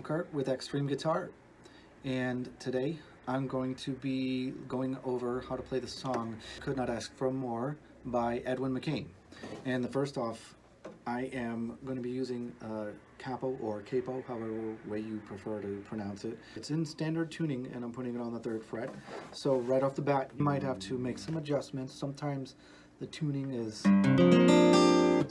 Kurt with Axtreme-Guitar, and today I'm going to be going over how to play the song Could Not Ask For More by Edwin McCain. And first off, I am going to be using capo or capo, however way you prefer to pronounce it. It's in standard tuning and I'm putting it on the 3rd fret. So right off the bat, you might have to make some adjustments. Sometimes the tuning is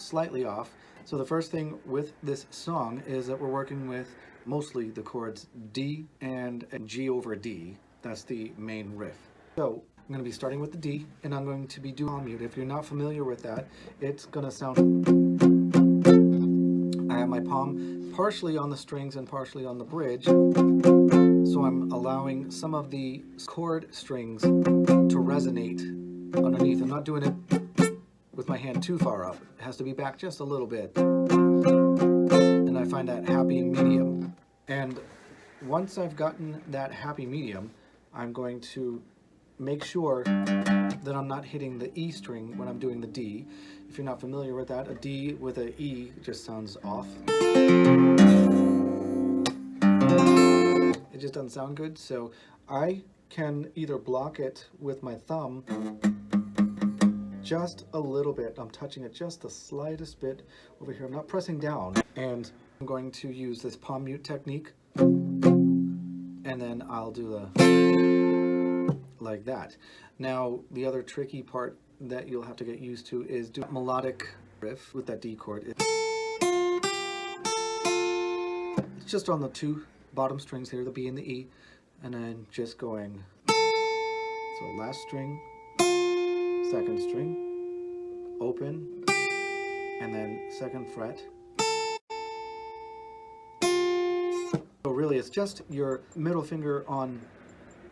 slightly off. So the first thing with this song is that we're working with mostly the chords D and G over D. That's the main riff. So I'm going to be starting with the D, and I'm going to be doing palm mute. If you're not familiar with that, it's going to sound... I have my palm partially on the strings and partially on the bridge, so I'm allowing some of the chord strings to resonate underneath. I'm not doing it with my hand too far up. It has to be back just a little bit. And I find that happy medium. And once I've gotten that happy medium, I'm going to make sure that I'm not hitting the E string when I'm doing the D. If you're not familiar with that, a D with an E just sounds off. It just doesn't sound good. So I can either block it with my thumb just a little bit. I'm touching it just the slightest bit over here. I'm not pressing down. And I'm going to use this palm mute technique. And then I'll do the like that. Now, the other tricky part that you'll have to get used to is do melodic riff with that D chord. It's just on the 2 bottom strings here, the B and the E, and then just going. So last string, 2nd string, open, and then 2nd fret. So really it's just your middle finger on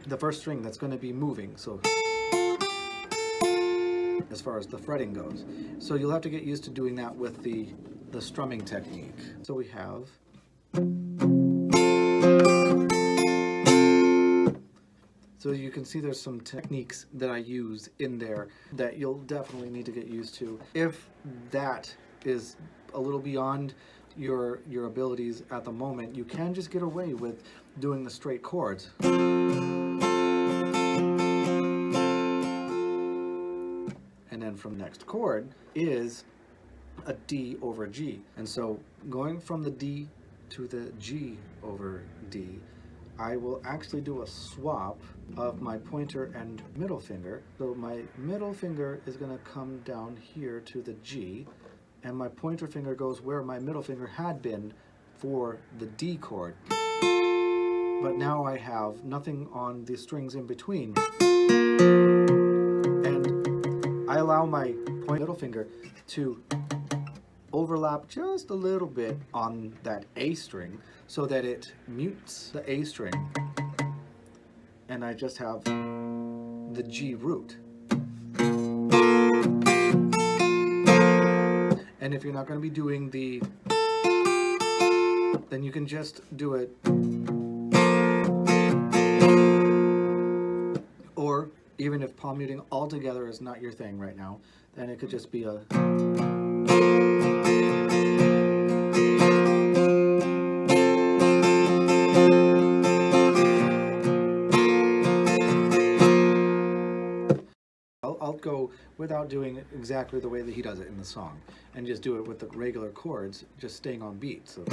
the 1st string that's going to be moving, so as far as the fretting goes. So you'll have to get used to doing that with the strumming technique. So we have... So you can see there's some techniques that I use in there that you'll definitely need to get used to. If that is a little beyond your abilities at the moment, you can just get away with doing the straight chords. And then from next chord is a D over G. And so going from the D to the G over D, I will actually do a swap of my pointer and middle finger. So my middle finger is going to come down here to the G, and my pointer finger goes where my middle finger had been for the D chord. But now I have nothing on the strings in between. And I allow my middle finger to overlap just a little bit on that A string so that it mutes the A string, and I just have the G root. And if you're not going to be doing the, then you can just do it, or even if palm muting altogether is not your thing right now, then it could just be a... I'll go without doing it exactly the way that he does it in the song, and just do it with the regular chords, just staying on beat. So.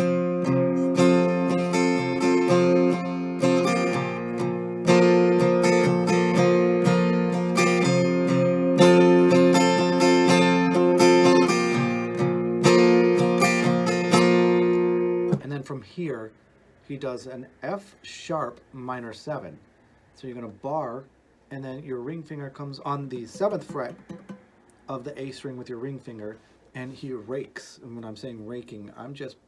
And then from here, he does an F sharp minor 7. So you're going to bar, and then your ring finger comes on the 7th fret of the A string with your ring finger, and he rakes. And when I'm saying raking, I'm just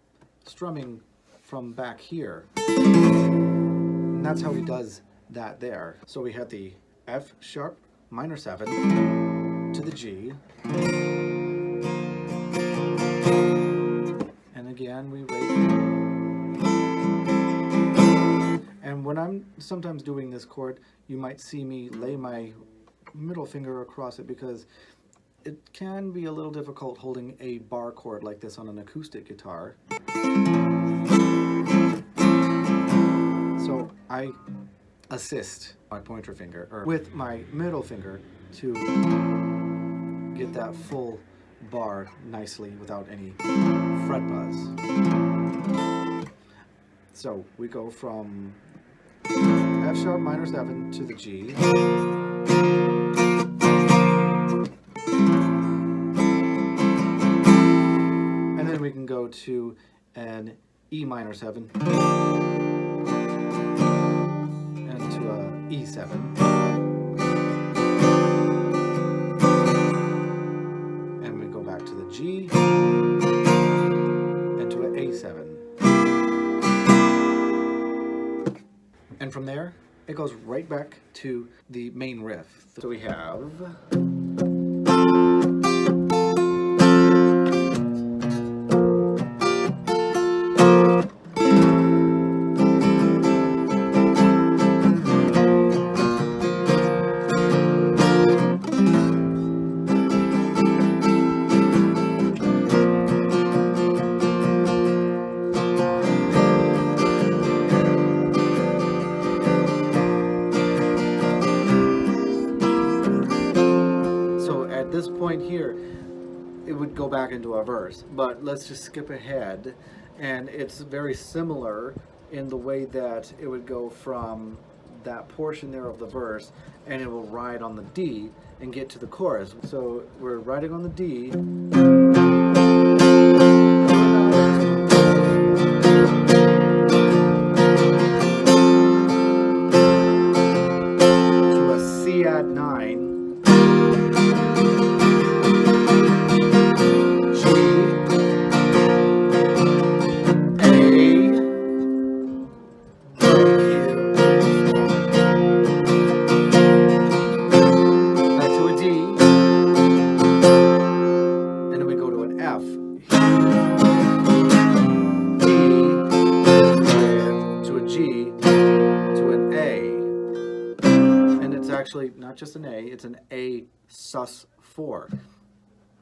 strumming from back here. And that's how he does that there. So we had the F sharp minor 7 to the G. And again, we rake. And when I'm sometimes doing this chord, you might see me lay my middle finger across it because it can be a little difficult holding a bar chord like this on an acoustic guitar. So I assist my pointer finger or with my middle finger to get that full bar nicely without any fret buzz. So we go from F sharp minor 7 to the G. And then we can go to an E minor 7 and to a E7. And we go back to the G and to an A7. And from there, it goes right back to the main riff. So we have... At this point here, it would go back into a verse, but let's just skip ahead, and it's very similar in the way that it would go from that portion there of the verse, and it will ride on the D and get to the chorus. So we're riding on the D, to a C add 9, actually not just an A, it's an A sus4.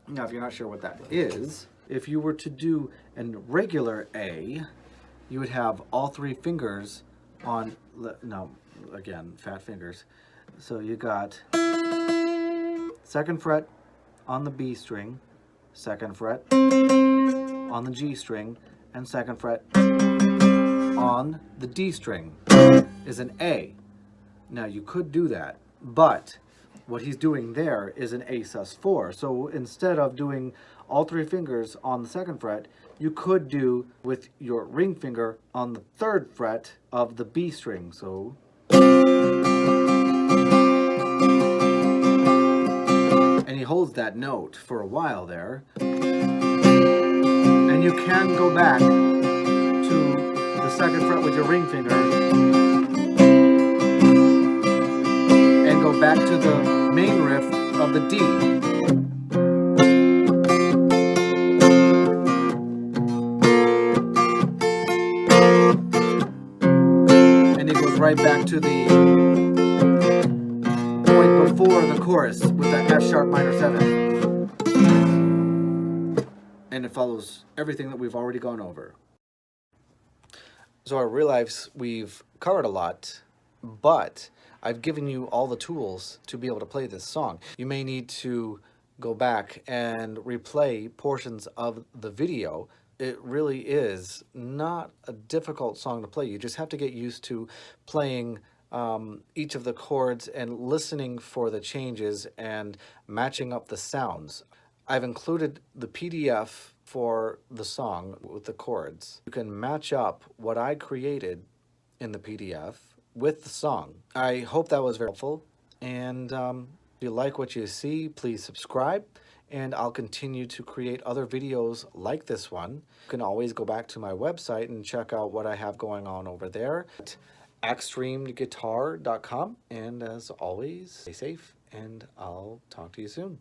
Now, if you're not sure what that is, if you were to do a regular A, you would have all three fingers on, no, again, fat fingers. So you got 2nd fret on the B string, 2nd fret on the G string, and 2nd fret on the D string is an A. Now, you could do that, but what he's doing there is an A sus4. So instead of doing all three fingers on the 2nd fret, you could do with your ring finger on the 3rd fret of the B string. So and he holds that note for a while there. And you can go back to the 2nd fret with your ring finger and go back to the main riff of the D. And it goes right back to the point before the chorus with that F sharp minor 7. And it follows everything that we've already gone over. So I realize we've covered a lot, but I've given you all the tools to be able to play this song. You may need to go back and replay portions of the video. It really is not a difficult song to play. You just have to get used to playing each of the chords and listening for the changes and matching up the sounds. I've included the PDF for the song with the chords. You can match up what I created in the PDF with the song. I hope that was very helpful, and if you like what you see, please subscribe, and I'll continue to create other videos like this one. You can always go back to my website and check out what I have going on over there at Axtreme-Guitar.com, and as always, stay safe, and I'll talk to you soon.